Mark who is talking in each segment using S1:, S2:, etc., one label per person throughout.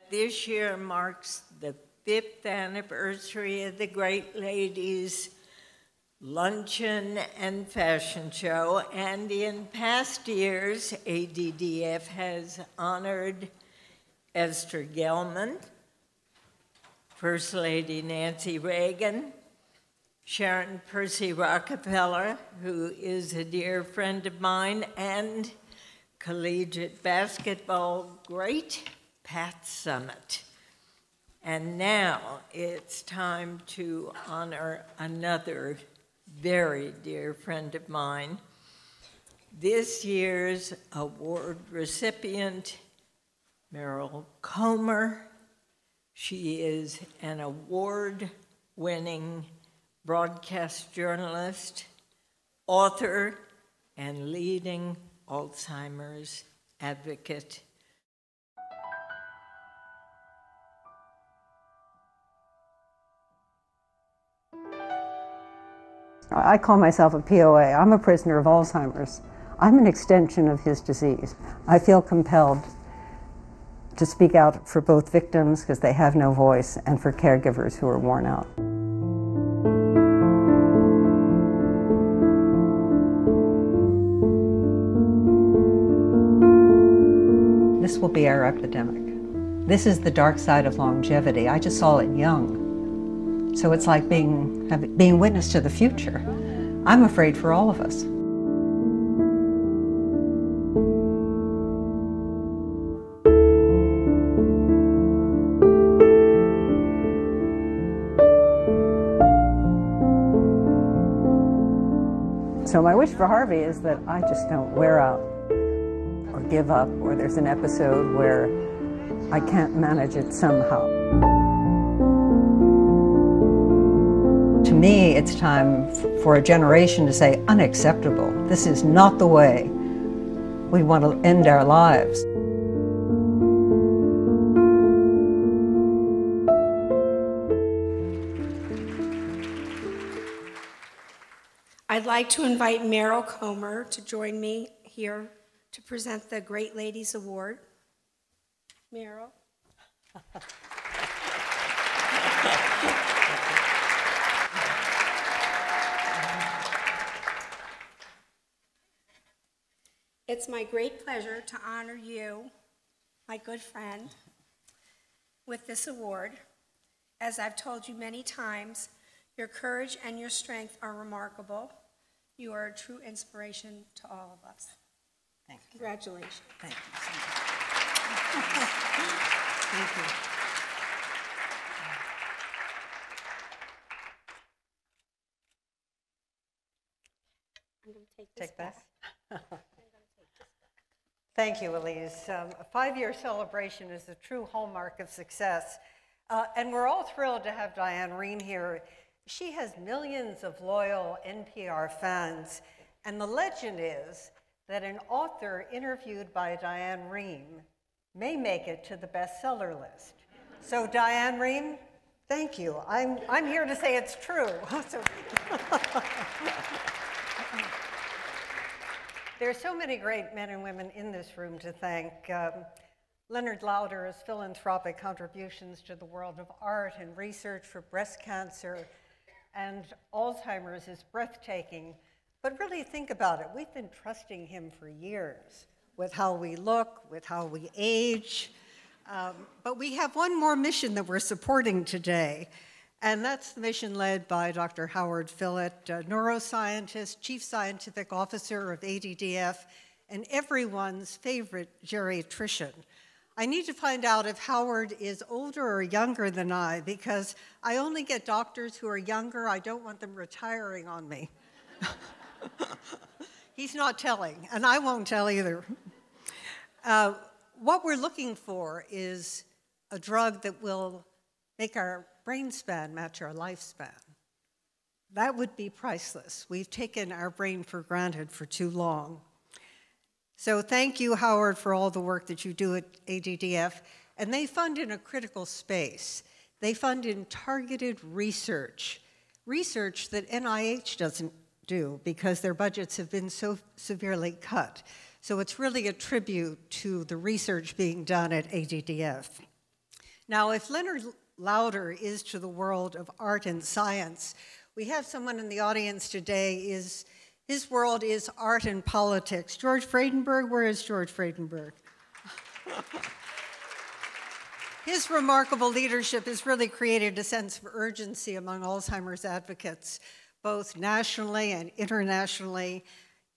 S1: This year marks the 5th anniversary of the Great Ladies Luncheon and Fashion Show, and in past years, ADDF has honored Esther Gelman, First Lady Nancy Reagan, Sharon Percy Rockefeller, who is a dear friend of mine, and collegiate basketball great Pat Summitt. And now it's time to honor another very dear friend of mine. This year's award recipient, Meryl Comer. She is an award-winning broadcast journalist, author, and leading Alzheimer's advocate.
S2: I call myself a POA. I'm a prisoner of Alzheimer's. I'm an extension of his disease. I feel compelled to speak out for both victims, because they have no voice, and for caregivers who are worn out. This will be our epidemic. This is the dark side of longevity. I just saw it young. So it's like being witness to the future. I'm afraid for all of us. So my wish for Harvey is that I just don't wear out or give up, or there's an episode where I can't manage it somehow. To me, it's time for a generation to say, unacceptable. This is not the way we want to end our lives.
S3: I'd like to invite Meryl Comer to join me here to present the Great Ladies Award. Meryl. It's my great pleasure to honor you, my good friend, with this award. As I've told you many times, your courage and your strength are remarkable. You are a true inspiration to all of us.
S2: Thank you.
S3: Congratulations.
S2: Thank you so much. Thank you.
S3: I'm going to take this
S2: Take
S3: back.
S2: this. Thank you, Elise. A 5-year celebration is a true hallmark of success. And we're all thrilled to have Diane Rehm here. She has millions of loyal NPR fans. And the legend is that an author interviewed by Diane Rehm may make it to the bestseller list. So Diane Rehm, thank you. I'm here to say it's true. There are so many great men and women in this room to thank. Leonard Lauder's philanthropic contributions to the world of art and research for breast cancer and Alzheimer's is breathtaking. But really think about it. We've been trusting him for years with how we look, with how we age. But we have one more mission that we're supporting today. And that's the mission led by Dr. Howard Fillett, neuroscientist, chief scientific officer of ADDF, and everyone's favorite geriatrician. I need to find out if Howard is older or younger than I, because I only get doctors who are younger. I don't want them retiring on me. He's not telling, and I won't tell either. What we're looking for is a drug that will make our brain span match our lifespan. That would be priceless. We've taken our brain for granted for too long. So thank you, Howard, for all the work that you do at ADDF. And they fund in a critical space. They fund in targeted research, research that NIH doesn't do because their budgets have been so severely cut. So it's really a tribute to the research being done at ADDF. Now, if Leonard Lauder is to the world of art and science, we have someone in the audience today, his world is art and politics. George Friedenberg, where is George Friedenberg? His remarkable leadership has really created a sense of urgency among Alzheimer's advocates, both nationally and internationally.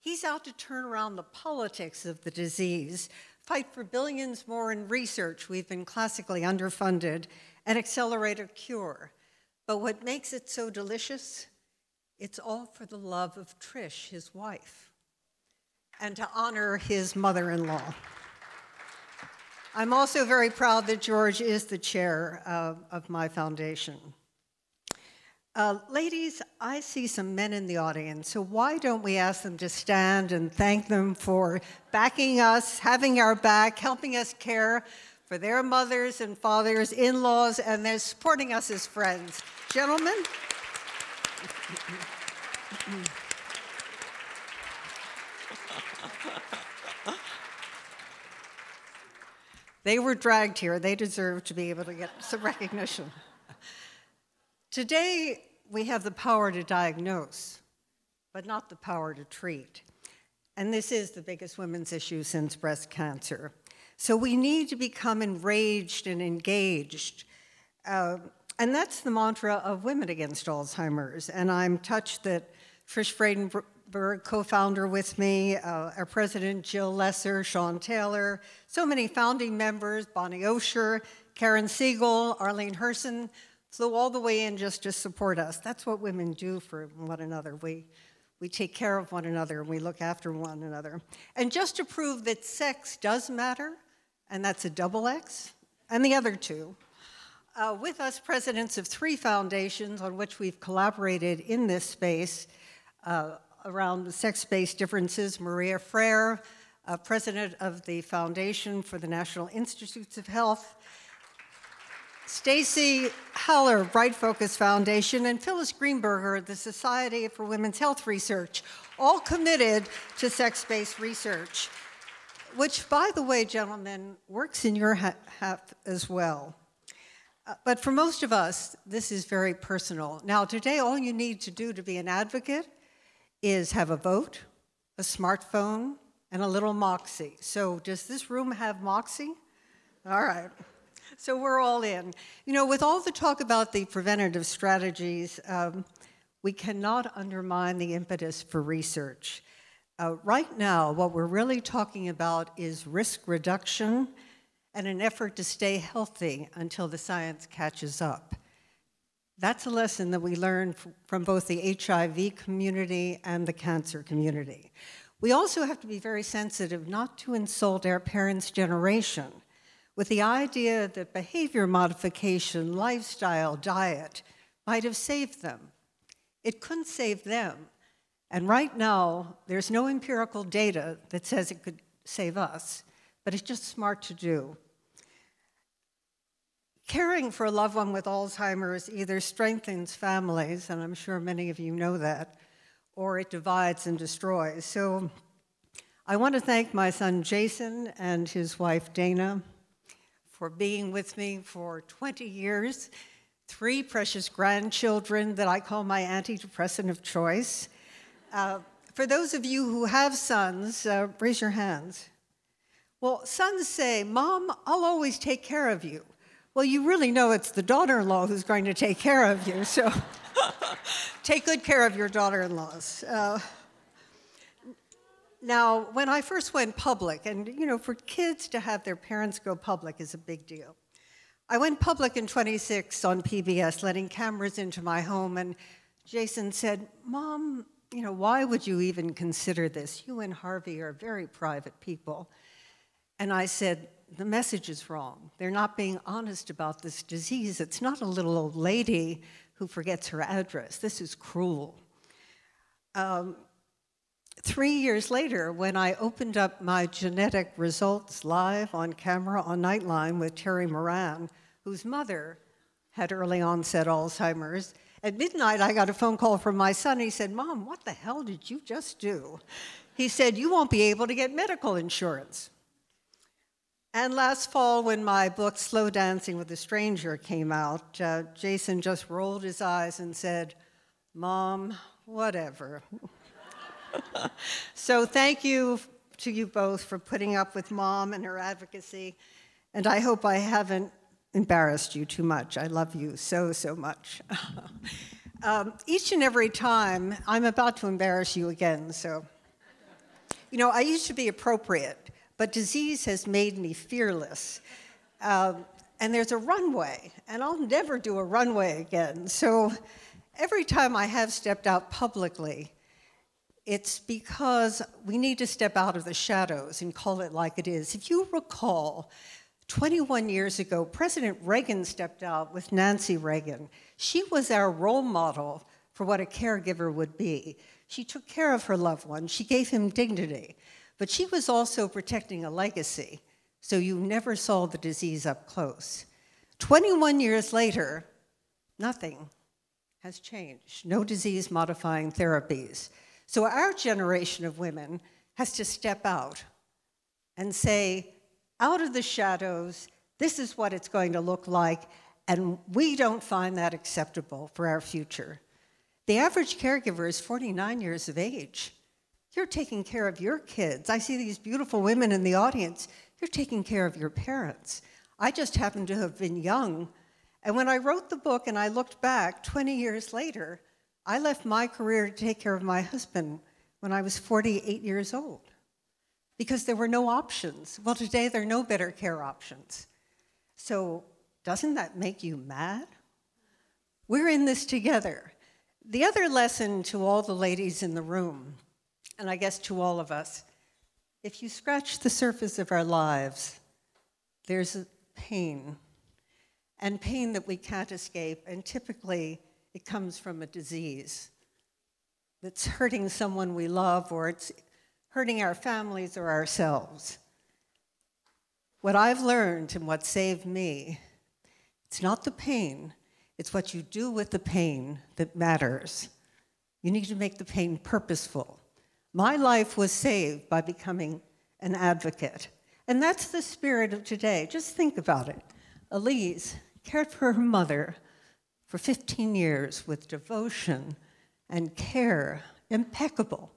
S2: He's out to turn around the politics of the disease, fight for billions more in research we've been classically underfunded, and accelerate a cure. But what makes it so delicious? It's all for the love of Trish, his wife, and to honor his mother-in-law. I'm also very proud that George is the chair of my foundation. Ladies, I see some men in the audience, so why don't we ask them to stand and thank them for backing us, having our back, helping us care for their mothers and fathers, in-laws, and they're supporting us as friends. Gentlemen? They were dragged here. They deserve to be able to get some recognition. Today, we have the power to diagnose, but not the power to treat. And this is the biggest women's issue since breast cancer. So we need to become enraged and engaged. And that's the mantra of Women Against Alzheimer's. And I'm touched that Trish Friedenberg, co-founder with me, our president, Jill Lesser, Sean Taylor, so many founding members, Bonnie Osher, Karen Siegel, Arlene Herson, flew all the way in just to support us. That's what women do for one another. We take care of one another, and we look after one another. And just to prove that sex does matter, and that's a double X, and the other two, with us, presidents of 3 foundations on which we've collaborated in this space around sex-based differences, Maria Frere, president of the Foundation for the National Institutes of Health, Stacy Haller, Bright Focus Foundation, and Phyllis Greenberger, the Society for Women's Health Research, all committed to sex-based research, which, by the way, gentlemen, works in your half as well. But for most of us, this is very personal. Now, today, all you need to do to be an advocate is have a vote, a smartphone, and a little moxie. So does this room have moxie? All right. So we're all in. You know, with all the talk about the preventative strategies, we cannot undermine the impetus for research. Right now, what we're really talking about is risk reduction and an effort to stay healthy until the science catches up. That's a lesson that we learned from both the HIV community and the cancer community. We also have to be very sensitive not to insult our parents' generation with the idea that behavior modification, lifestyle, diet might have saved them. It couldn't save them. And right now, there's no empirical data that says it could save us, but it's just smart to do. Caring for a loved one with Alzheimer's either strengthens families, and I'm sure many of you know that, or it divides and destroys. So I want to thank my son Jason and his wife Dana for being with me for 20 years, 3 precious grandchildren that I call my antidepressant of choice. For those of you who have sons, raise your hands. Well, sons say, "Mom, I'll always take care of you." Well, you really know it's the daughter-in-law who's going to take care of you, so take good care of your daughter-in-laws. Now, when I first went public, and you know, for kids to have their parents go public is a big deal. I went public in 26 on PBS, letting cameras into my home, and Jason said, "Mom, you know, why would you even consider this? You and Harvey are very private people." And I said, the message is wrong. They're not being honest about this disease. It's not a little old lady who forgets her address. This is cruel. 3 years later, when I opened up my genetic results live on camera on Nightline with Terry Moran, whose mother had early onset Alzheimer's, at midnight I got a phone call from my son. He said, "Mom, what the hell did you just do?" He said, "You won't be able to get medical insurance." And last fall, when my book, Slow Dancing with a Stranger, came out, Jason just rolled his eyes and said, "Mom, whatever." So thank you to you both for putting up with Mom and her advocacy, and I hope I haven't embarrassed you too much. I love you so, so much. Each and every time, I'm about to embarrass you again, so. You know, I used to be appropriate, but disease has made me fearless. And there's a runway, and I'll never do a runway again. So every time I have stepped out publicly, it's because we need to step out of the shadows and call it like it is. If you recall, 21 years ago, President Reagan stepped out with Nancy Reagan. She was our role model for what a caregiver would be. She took care of her loved one. She gave him dignity. But she was also protecting a legacy, so you never saw the disease up close. 21 years later, nothing has changed. No disease-modifying therapies. So our generation of women has to step out and say, out of the shadows, this is what it's going to look like, and we don't find that acceptable for our future. The average caregiver is 49 years of age. You're taking care of your kids. I see these beautiful women in the audience. You're taking care of your parents. I just happen to have been young, and when I wrote the book and I looked back 20 years later, I left my career to take care of my husband when I was 48 years old, because there were no options. Well, today there are no better care options. So doesn't that make you mad? We're in this together. The other lesson to all the ladies in the room, and I guess to all of us, if you scratch the surface of our lives, there's pain, and pain that we can't escape, and typically it comes from a disease that's hurting someone we love, or it's hurting our families or ourselves. What I've learned and what saved me, it's not the pain, it's what you do with the pain that matters. You need to make the pain purposeful. My life was saved by becoming an advocate. And that's the spirit of today. Just think about it. Elise cared for her mother for 15 years with devotion and care, impeccable.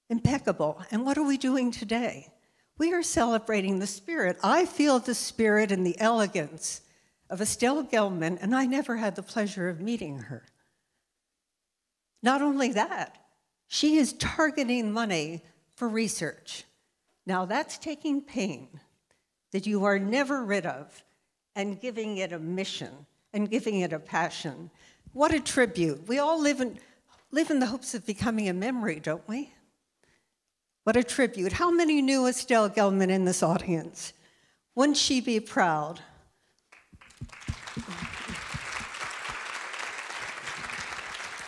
S2: Impeccable. And what are we doing today? We are celebrating the spirit. I feel the spirit and the elegance of Estelle Gelman, and I never had the pleasure of meeting her. Not only that, she is targeting money for research. Now that's taking pain that you are never rid of and giving it a mission and giving it a passion. What a tribute. We all live in the hopes of becoming a memory, don't we? What a tribute. How many knew Estelle Gelman in this audience? Wouldn't she be proud?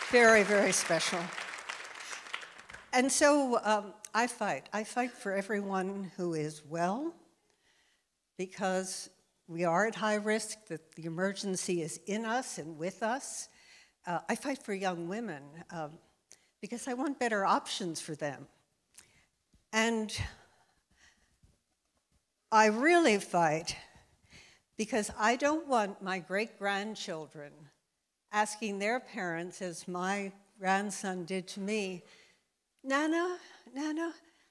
S2: Very, very special. And so I fight. I fight for everyone who is well, because we are at high risk, that the emergency is in us and with us. I fight for young women because I want better options for them. And I really fight because I don't want my great-grandchildren asking their parents, as my grandson did to me, Nana,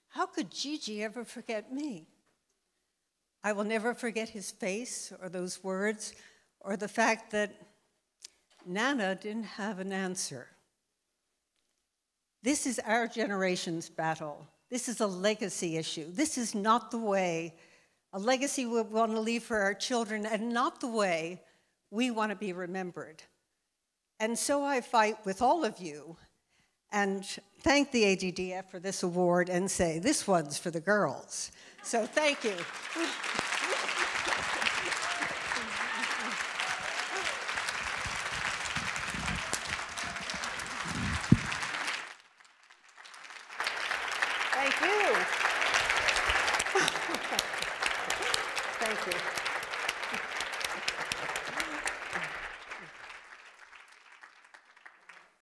S2: how could Gigi ever forget me? I will never forget his face or those words or the fact that Nana didn't have an answer. This is our generation's battle. This is a legacy issue. This is not the way, a legacy we want to leave for our children, and not the way we want to be remembered. And so I fight with all of you and thank the ADDF for this award and say, this one's for the girls. So thank you. Thank you.